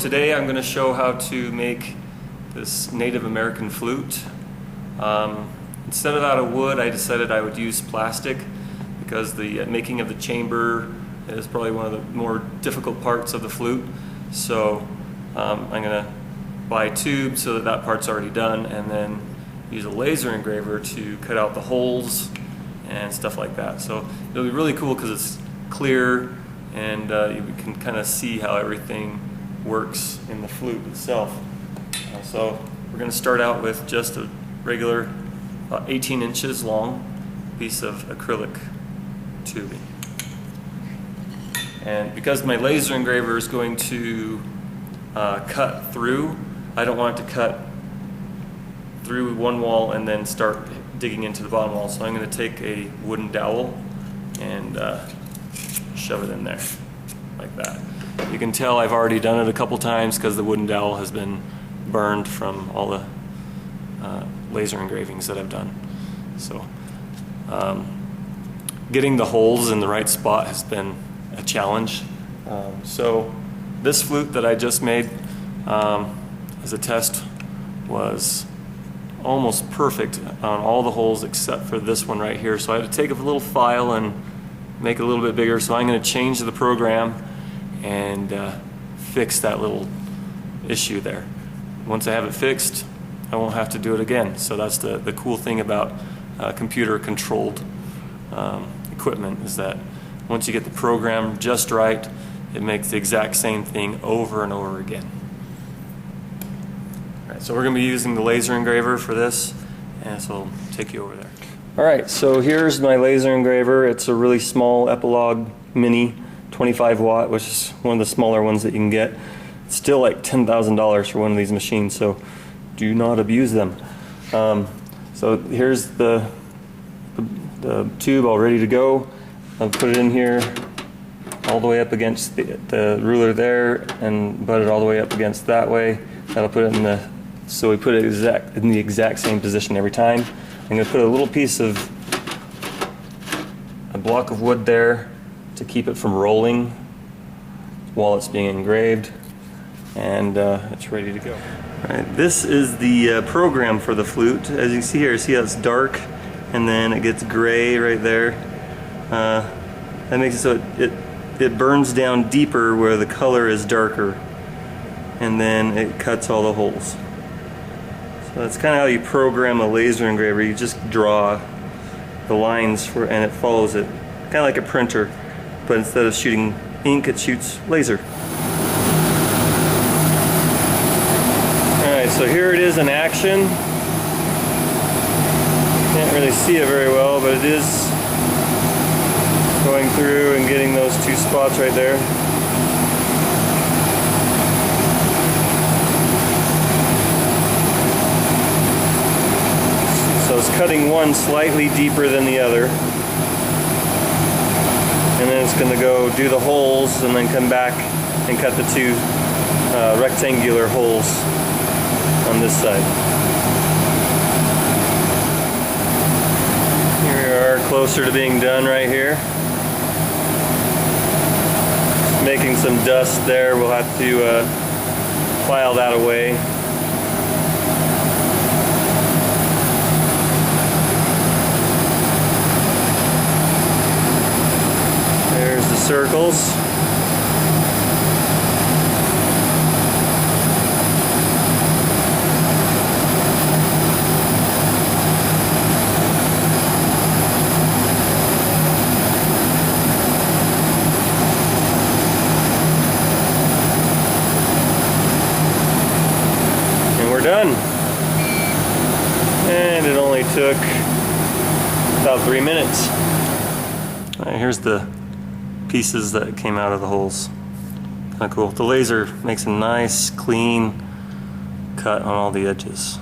today I'm going to show how to make this Native American flute. Instead of out of wood, I decided I would use plastic because the making of the chamber is probably one of the more difficult parts of the flute. So I'm going to buy tubes so that that part's already done, and then use a laser engraver to cut out the holes and stuff like that. So it'll be really cool because it's clear and you can kind of see how everything works in the flute itself. So we're going to start out with just a regular 18 inches long piece of acrylic tubing. And because my laser engraver is going to cut through, I don't want it to cut through one wall and then start digging into the bottom wall. So I'm going to take a wooden dowel and shove it in there like that. You can tell I've already done it a couple times because the wooden dowel has been burned from all the laser engravings that I've done. So getting the holes in the right spot has been a challenge. So this flute that I just made as a test was almost perfect on all the holes except for this one right here. So I had to take a little file and make it a little bit bigger. So I'm going to change the program and fix that little issue there. Once I have it fixed, I won't have to do it again. So that's the cool thing about computer controlled equipment, is that once you get the program just right, it makes the exact same thing over and over again. All right, so we're going to be using the laser engraver for this, and so I'll take you over there. All right, so here's my laser engraver. It's a really small Epilogue Mini, 25 watt, which is one of the smaller ones that you can get. It's still like $10,000 for one of these machines, so do not abuse them. So here's the tube all ready to go. I'll put it in here all the way up against the ruler there, and butt it all the way up against that way. That'll put it in the, so we put it in the exact same position every time. I'm going to put a little piece of a block of wood there to keep it from rolling while it's being engraved, and it's ready to go. All right, this is the program for the flute. As you see here, see how it's dark and then it gets gray right there. That makes it so it burns down deeper where the color is darker, and then it cuts all the holes. So that's kind of how you program a laser engraver. You just draw the lines for, and it follows it, kind of like a printer, but instead of shooting ink, it shoots laser. Alright, so here it is in action. Can't really see it very well, but it is going through and getting those two spots right there. So it's cutting one slightly deeper than the other, and then it's going to go do the holes and then come back and cut the two rectangular holes on this side. Here we are, closer to being done right here. Making some dust there. We'll have to file that away. There's the circles. Done. And it only took about 3 minutes. All right, here's the pieces that came out of the holes. Kind of cool. The laser makes a nice clean cut on all the edges.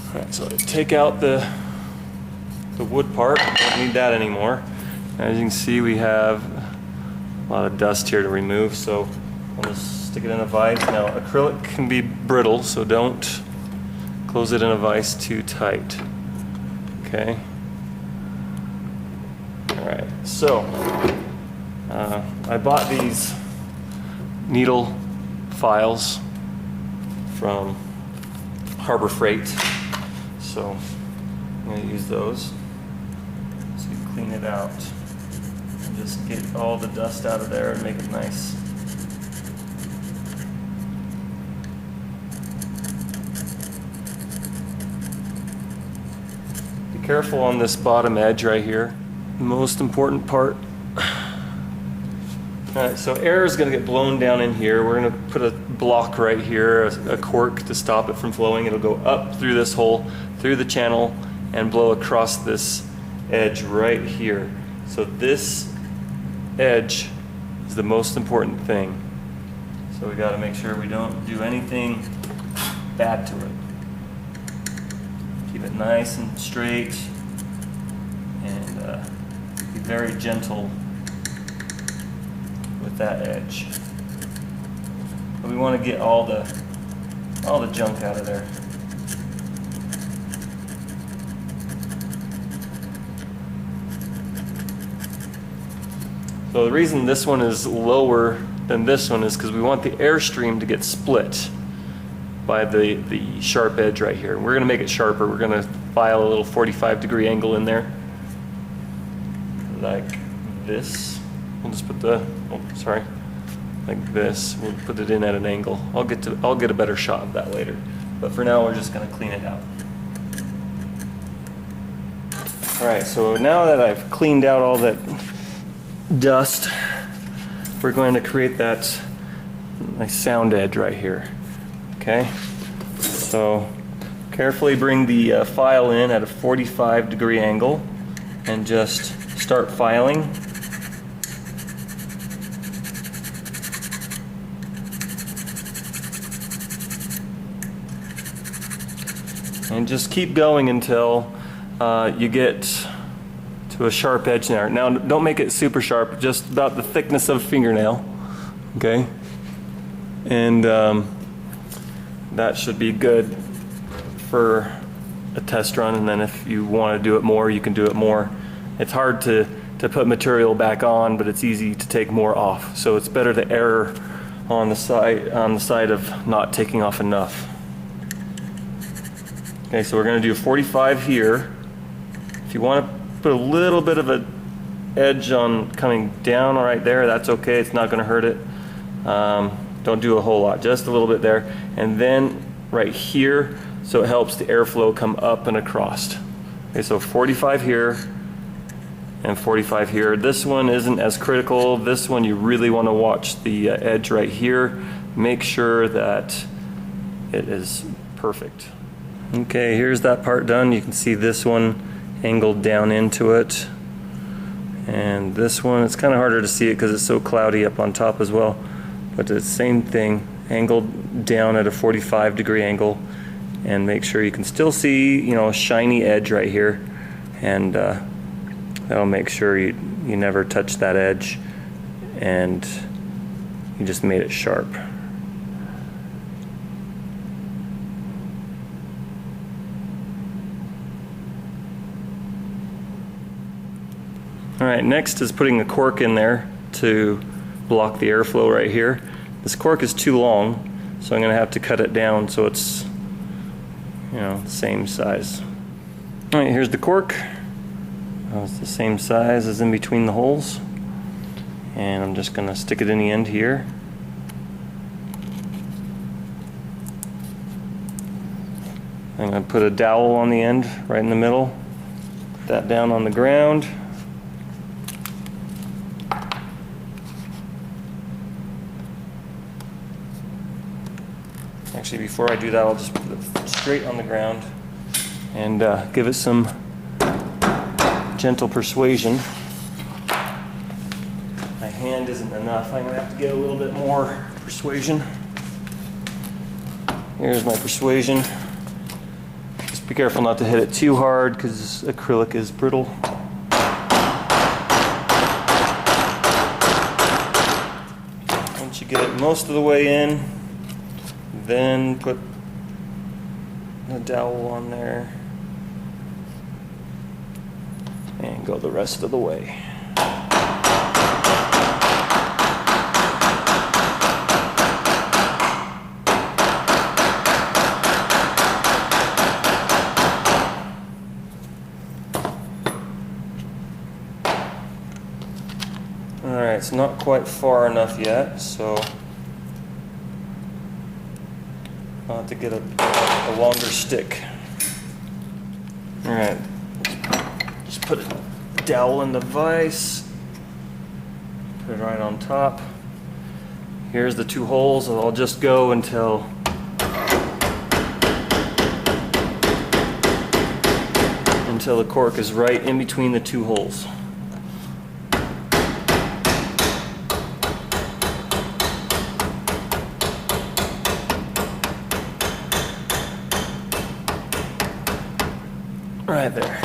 All right, so take out the wood part. Don't need that anymore. As you can see, we have a lot of dust here to remove, so I'll just stick it in a vise. Now, acrylic can be brittle, so don't close it in a vise too tight. Okay. All right, so I bought these needle files from Harbor Freight, so I'm going to use those to clean it out and just get all the dust out of there and make it nice. Be careful on this bottom edge right here, the most important part. Alright, so air is going to get blown down in here. We're going to put a block right here, a cork to stop it from flowing. It'll go up through this hole, through the channel, and blow across this edge right here. So this edge is the most important thing. So we got to make sure we don't do anything bad to it. Keep it nice and straight, and be very gentle with that edge. But we want to get all the junk out of there. So the reason this one is lower than this one is because we want the airstream to get split by the sharp edge right here. We're going to make it sharper. We're going to file a little 45-degree angle in there, like this. We'll just put like this. We'll put it in at an angle. I'll get a better shot of that later. But for now, we're just going to clean it out. All right. So now that I've cleaned out all that dust, we're going to create that nice sound edge right here. Okay. So carefully bring the file in at a 45-degree angle and just start filing. And just keep going until you get to a sharp edge there. Now, don't make it super sharp, just about the thickness of a fingernail. Okay? And that should be good for a test run, and then if you want to do it more, you can do it more. It's hard to put material back on, but it's easy to take more off. So it's better to err on the side of not taking off enough. Okay, so we're going to do 45 here. If you want to put a little bit of an edge on coming down right there, that's okay. It's not going to hurt it. Don't do a whole lot, just a little bit there. And then right here, so it helps the airflow come up and across. Okay, so 45 here and 45 here. This one isn't as critical. This one you really want to watch the edge right here. Make sure that it is perfect. Okay, here's that part done. You can see this one angled down into it. And this one, it's kind of harder to see it because it's so cloudy up on top as well. But the same thing, angled down at a 45-degree angle. And make sure you can still see, you know, a shiny edge right here. And that'll make sure you never touch that edge. And you just made it sharp. Alright, next is putting a cork in there to block the airflow right here. This cork is too long, so I'm going to have to cut it down so it's, you know, the same size. Alright, here's the cork. It's the same size as in between the holes. And I'm just going to stick it in the end here. I'm going to put a dowel on the end right in the middle. Put that down on the ground. Actually, before I do that, I'll just put it straight on the ground and give it some gentle persuasion. My hand isn't enough. I'm going to have to get a little bit more persuasion. Here's my persuasion. Just be careful not to hit it too hard because acrylic is brittle. Once you get it most of the way in, then put the dowel on there and go the rest of the way. not quite far enough yet, so I'll have to get a longer stick. Alright, just put a dowel in the vise, put it right on top. Here's the 2 holes, and I'll just go until the cork is right in between the 2 holes. Right there.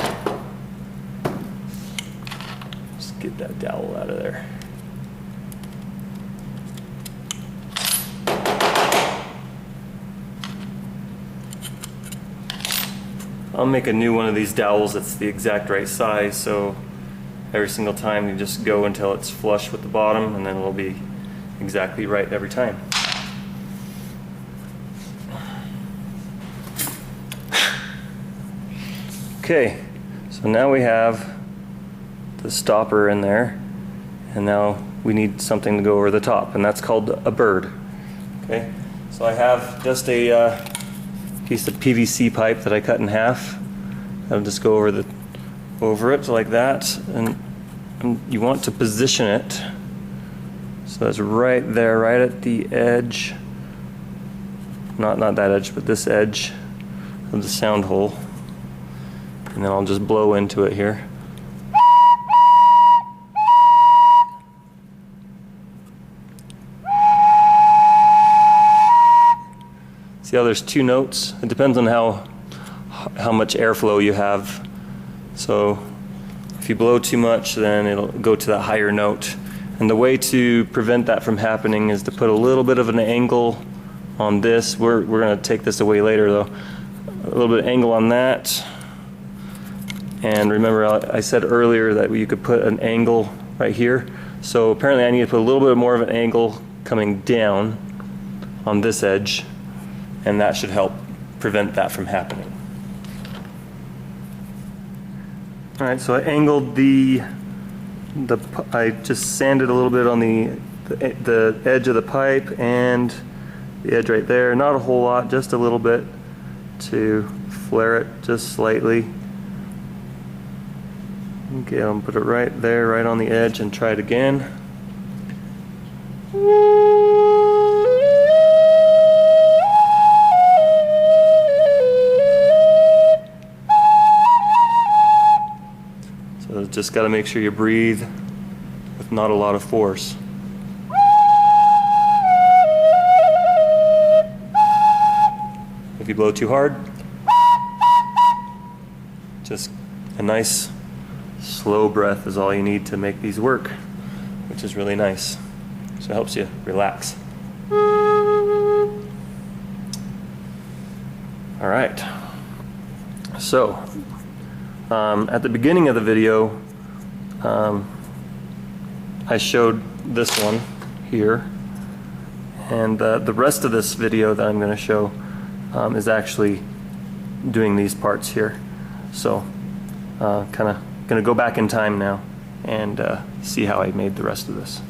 Just get that dowel out of there. I'll make a new one of these dowels that's the exact right size, so every single time you just go until it's flush with the bottom, and then it'll be exactly right every time. Okay, so now we have the stopper in there, and now we need something to go over the top, and that's called a bird. Okay, so I have just a piece of PVC pipe that I cut in half. I'll just go over it like that, and you want to position it so that's right there, right at the edge. Not that edge, but this edge of the sound hole. And then I'll just blow into it here. See how there's 2 notes? It depends on how much airflow you have. So if you blow too much, then it'll go to that higher note. And the way to prevent that from happening is to put a little bit of an angle on this. We're going to take this away later though. A little bit of angle on that. And remember, I said earlier that you could put an angle right here. So apparently I need to put a little bit more of an angle coming down on this edge, and that should help prevent that from happening. All right, so I angled I just sanded a little bit on the edge of the pipe and the edge right there. Not a whole lot, just a little bit to flare it just slightly. Okay, I'll put it right there, right on the edge, and try it again. So just got to make sure you breathe with not a lot of force. If you blow too hard, just a nice slow breath is all you need to make these work, which is really nice. So it helps you relax. All right. So at the beginning of the video, I showed this one here, and the rest of this video that I'm going to show is actually doing these parts here. So kind of going to go back in time now and see how I made the rest of this.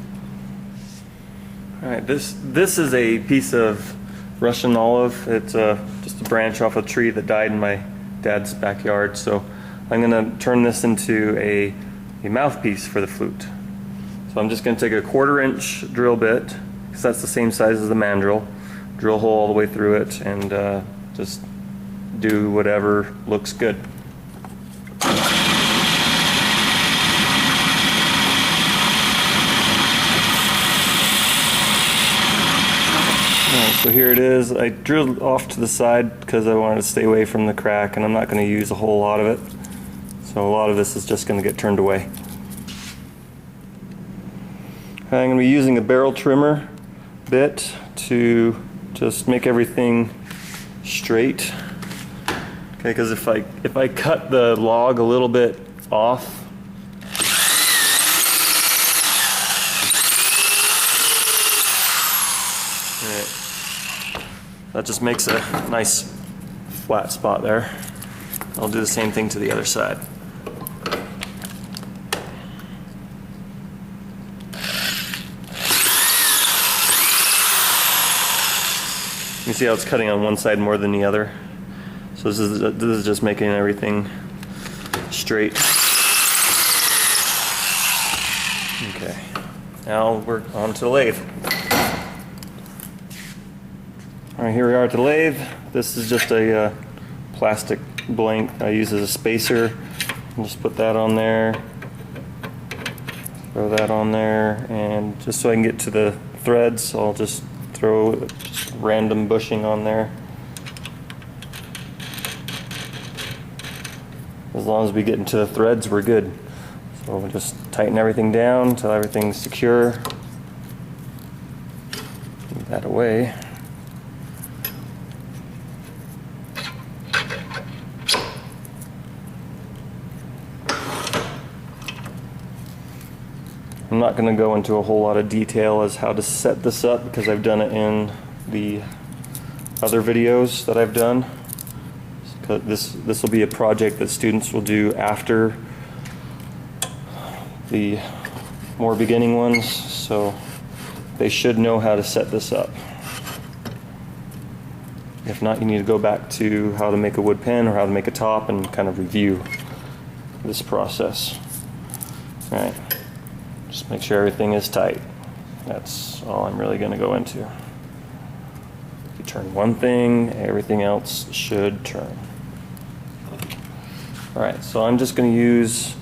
All right, this is a piece of Russian olive. It's just a branch off a tree that died in my dad's backyard. So I'm going to turn this into a mouthpiece for the flute. So I'm just going to take a 1/4 inch drill bit, because that's the same size as the mandrel, drill a hole all the way through it, and just do whatever looks good. So here it is. I drilled off to the side because I wanted to stay away from the crack, and I'm not going to use a whole lot of it. So a lot of this is just going to get turned away. I'm going to be using a barrel trimmer bit to just make everything straight. Okay, because if I cut the log a little bit off, that just makes a nice flat spot there. I'll do the same thing to the other side. You see how it's cutting on one side more than the other? So this is just making everything straight. Okay, now we're on to the lathe. All right, here we are at the lathe. This is just a plastic blank I use as a spacer. I'll just put that on there, throw that on there, and just so I can get to the threads, I'll just throw just random bushing on there. As long as we get into the threads, we're good. So we'll just tighten everything down until everything's secure. Move that away. I'm not going to go into a whole lot of detail as how to set this up because I've done it in the other videos that I've done. This will be a project that students will do after the more beginning ones, so they should know how to set this up. If not, you need to go back to how to make a wood pen or how to make a top and kind of review this process. All right, just make sure everything is tight. That's all I'm really going to go into. If you turn one thing, everything else should turn. All right, so I'm just going to use,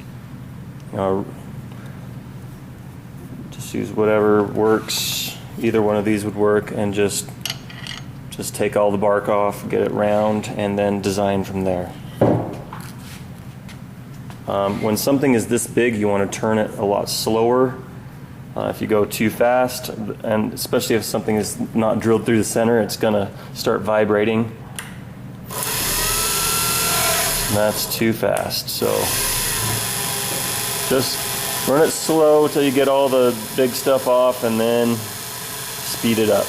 just use whatever works. Either one of these would work, and just take all the bark off, get it round, and then design from there. When something is this big, you want to turn it a lot slower. If you go too fast, and especially if something is not drilled through the center, it's going to start vibrating. That's too fast, so just run it slow till you get all the big stuff off and then speed it up.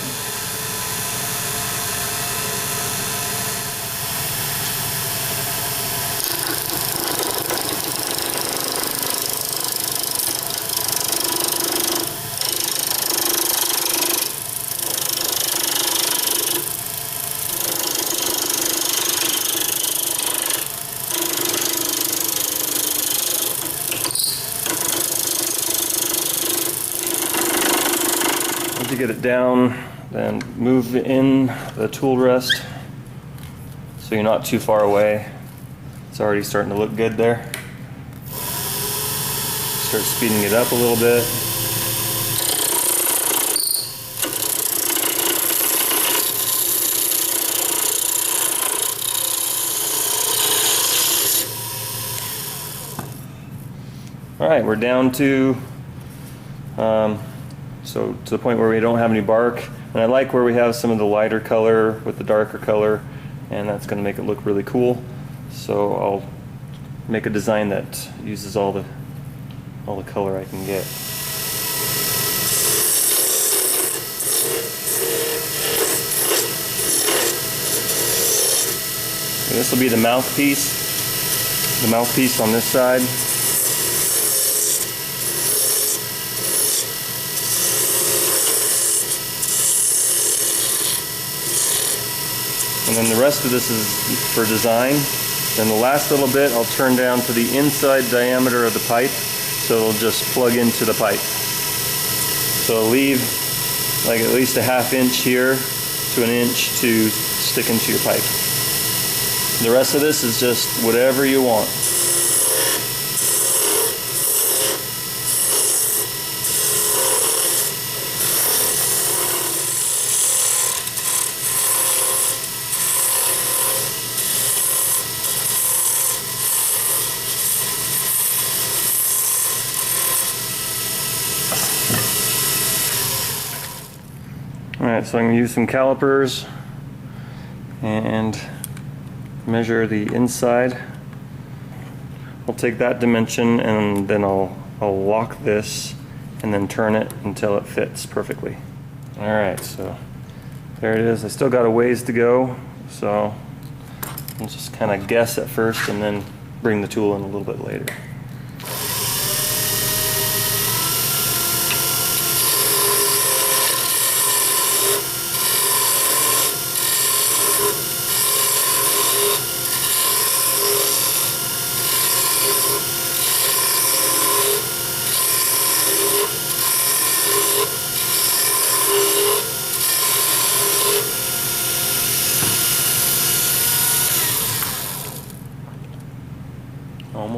To get it down, then move in the tool rest so you're not too far away. It's already starting to look good there. Start speeding it up a little bit. All right, we're down to so to the point where we don't have any bark, and I like where we have some of the lighter color with the darker color, and that's going to make it look really cool. So I'll make a design that uses all the color I can get. And this will be the mouthpiece on this side. And then the rest of this is for design. Then the last little bit I'll turn down to the inside diameter of the pipe, so it'll just plug into the pipe. So leave like at least a ½ inch here to an inch to stick into your pipe. The rest of this is just whatever you want. Alright, so I'm going to use some calipers and measure the inside. I'll take that dimension and then I'll lock this and then turn it until it fits perfectly. Alright, so there it is. I still got a ways to go, so I'll just kind of guess at first and then bring the tool in a little bit later.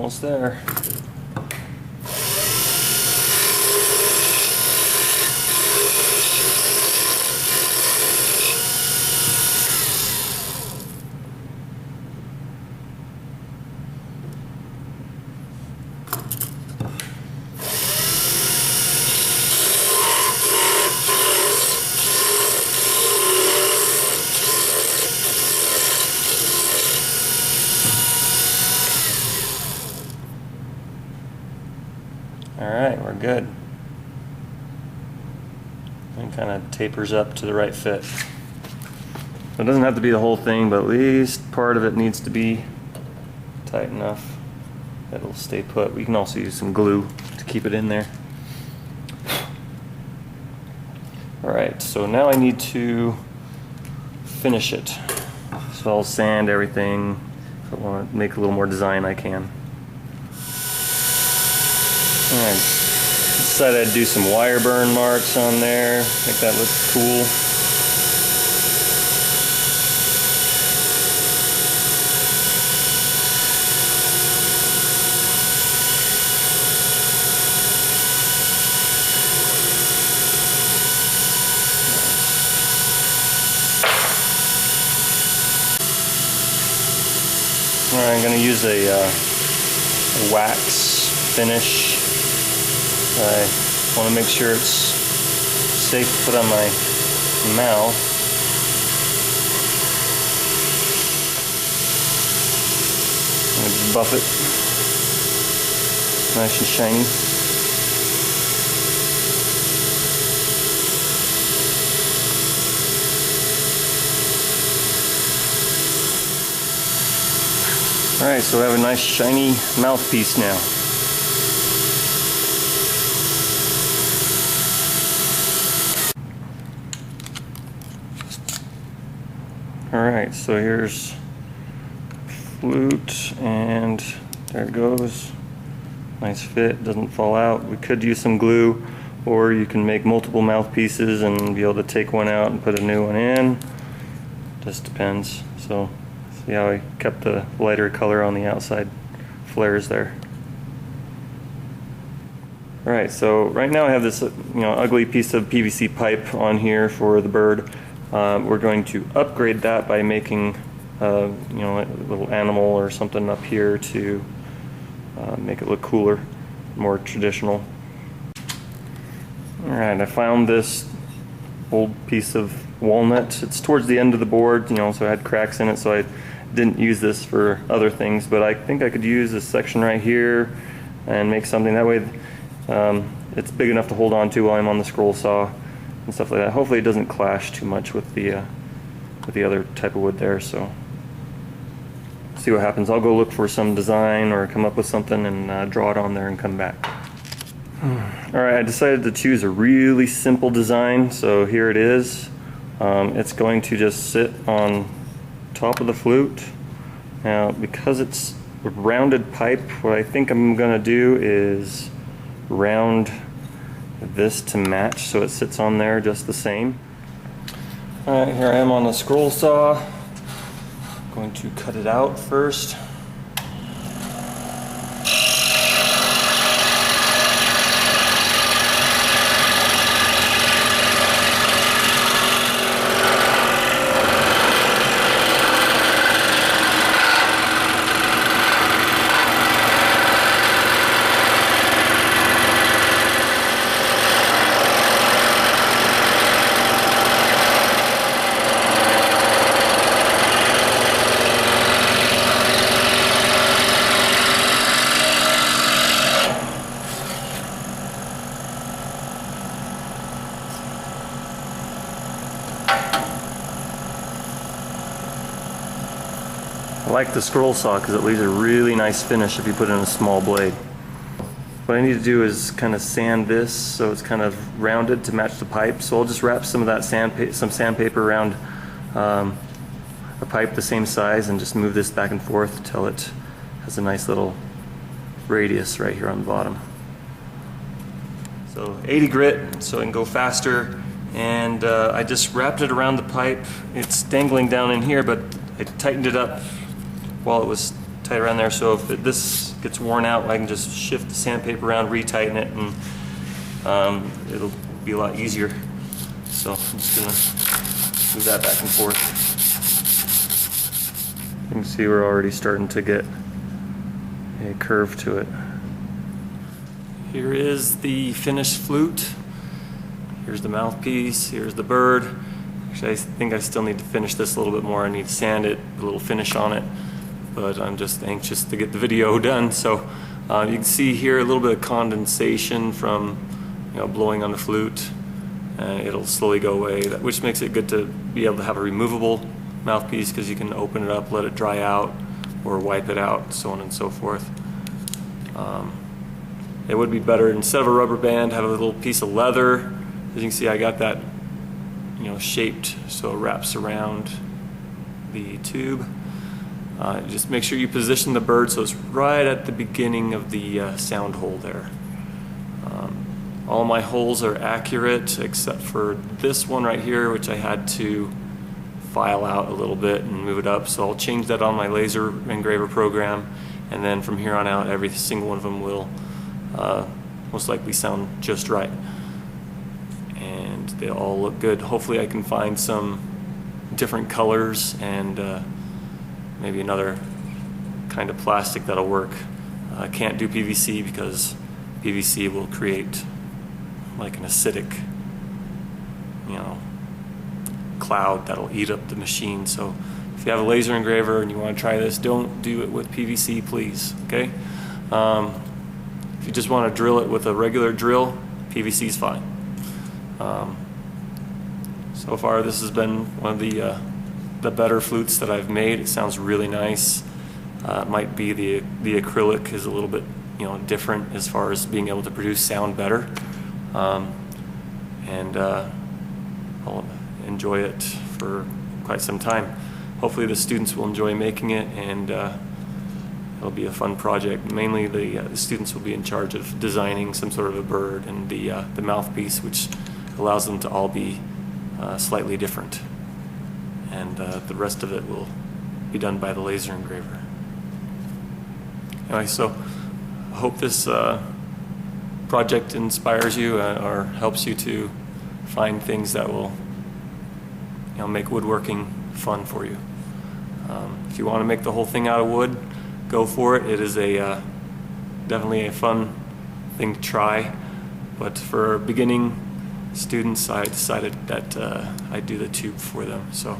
almost there. Alright, we're good. And kind of tapers up to the right fit. So it doesn't have to be the whole thing, but at least part of it needs to be tight enough that it'll stay put. We can also use some glue to keep it in there. Alright, so now I need to finish it. So I'll sand everything. If I want to make a little more design, I can. Alright, decided I'd do some wire burn marks on there, make that look cool. Alright, I'm going to use a wax finish. I want to make sure it's safe to put on my mouth. I'm going to just buff it nice and shiny. Alright, so I have a nice shiny mouthpiece now. Alright, so here's flute, and there it goes. Nice fit, doesn't fall out. We could use some glue, or you can make multiple mouthpieces and be able to take one out and put a new one in. Just depends. So, see how I kept the lighter color on the outside flares there. Alright, so right now I have this ugly piece of PVC pipe on here for the bird. We're going to upgrade that by making a little animal or something up here to make it look cooler, more traditional. Alright, I found this old piece of walnut. It's towards the end of the board, so it had cracks in it, so I didn't use this for other things, but I think I could use this section right here and make something that way. It's big enough to hold on to while I'm on the scroll saw and stuff like that. Hopefully it doesn't clash too much with the other type of wood there, so see what happens. I'll go look for some design or come up with something and draw it on there and come back. Alright, I decided to choose a really simple design, so here it is. It's going to just sit on top of the flute. Now, because it's a rounded pipe, what I think I'm going to do is round this to match so it sits on there just the same. Alright, here I am on the scroll saw. I'm going to cut it out first. I like the scroll saw because it leaves a really nice finish if you put in a small blade. What I need to do is kind of sand this so it's kind of rounded to match the pipe. So I'll just wrap some of that sandpaper around a pipe the same size and just move this back and forth till it has a nice little radius right here on the bottom. So 80 grit so it can go faster, and I just wrapped it around the pipe. It's dangling down in here, but I tightened it up while it was tight around there, so if this gets worn out, I can just shift the sandpaper around, retighten it, and it'll be a lot easier. So I'm just gonna move that back and forth. You can see we're already starting to get a curve to it. Here is the finished flute. Here's the mouthpiece, here's the bird. Actually, I think I still need to finish this a little bit more. I need to sand it, a little finish on it, but I'm just anxious to get the video done. So you can see here a little bit of condensation from blowing on the flute. It'll slowly go away, which makes it good to be able to have a removable mouthpiece, because you can open it up, let it dry out, or wipe it out, so on and so forth. It would be better, instead of a rubber band, have a little piece of leather. As you can see, I got that shaped so it wraps around the tube. Just make sure you position the bird so it's right at the beginning of the sound hole there. All my holes are accurate except for this one right here, which I had to file out a little bit and move it up, so I'll change that on my laser engraver program, and then from here on out every single one of them will most likely sound just right, and they all look good. Hopefully I can find some different colors and maybe another kind of plastic that'll work. I can't do PVC because PVC will create like an acidic cloud that'll eat up the machine. So if you have a laser engraver and you want to try this, don't do it with PVC, please. Okay. If you just want to drill it with a regular drill, PVC is fine. So far this has been one of the better flutes that I've made. It sounds really nice. It might be the acrylic is a little bit different as far as being able to produce sound better, and I'll enjoy it for quite some time. Hopefully the students will enjoy making it, and it'll be a fun project. Mainly the students will be in charge of designing some sort of a bird, and the mouthpiece, which allows them to all be slightly different, and the rest of it will be done by the laser engraver. Anyway, so I hope this project inspires you or helps you to find things that will make woodworking fun for you. If you want to make the whole thing out of wood, go for it. It is definitely a fun thing to try, but for beginning students I decided that I'd do the tube for them. So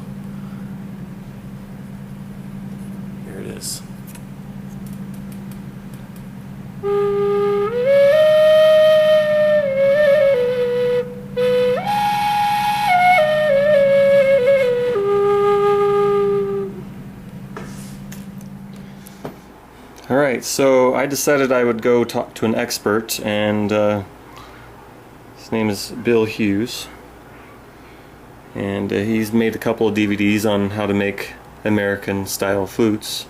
here it is. Alright, so I decided I would go talk to an expert, and his name is Bill Hughes, and he's made a couple of DVDs on how to make American style flutes.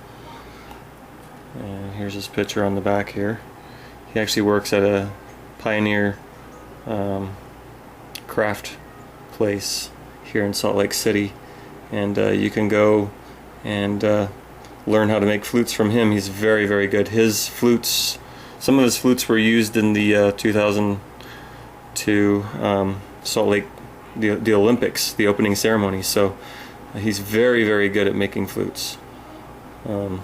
And here's his picture on the back here. He actually works at a Pioneer craft place here in Salt Lake City, and you can go and learn how to make flutes from him. He's very, very good. His flutes, some of his flutes were used in the 2002 Salt Lake, the Olympics, the opening ceremony. So he's very, very good at making flutes. So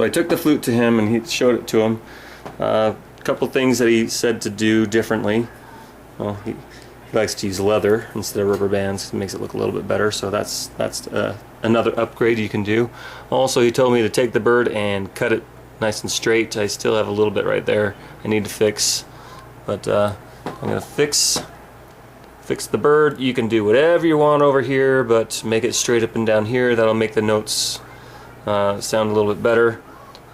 I took the flute to him and he showed it to him. A couple things that he said to do differently. Well, he likes to use leather instead of rubber bands. It makes it look a little bit better, so that's another upgrade you can do. Also, he told me to take the bird and cut it nice and straight. I still have a little bit right there I need to fix, but I'm gonna fix the bird. You can do whatever you want over here, but make it straight up and down here. That'll make the notes sound a little bit better.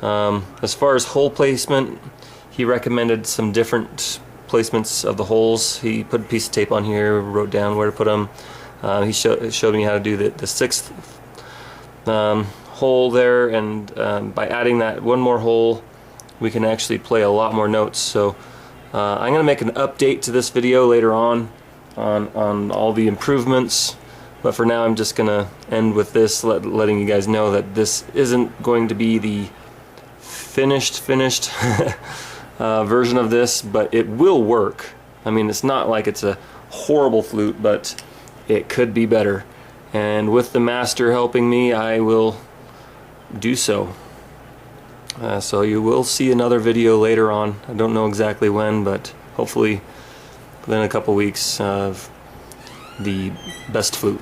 As far as hole placement, he recommended some different placements of the holes. He put a piece of tape on here, wrote down where to put them. He showed me how to do the sixth hole there, and by adding that one more hole we can actually play a lot more notes. So I'm going to make an update to this video later on all the improvements, but for now I'm just going to end with this, letting you guys know that this isn't going to be the finished version of this, but it will work. I mean, it's not like it's a horrible flute, but it could be better. And with the master helping me, I will do so. So you will see another video later on. I don't know exactly when, but hopefully within a couple weeks of the best flute.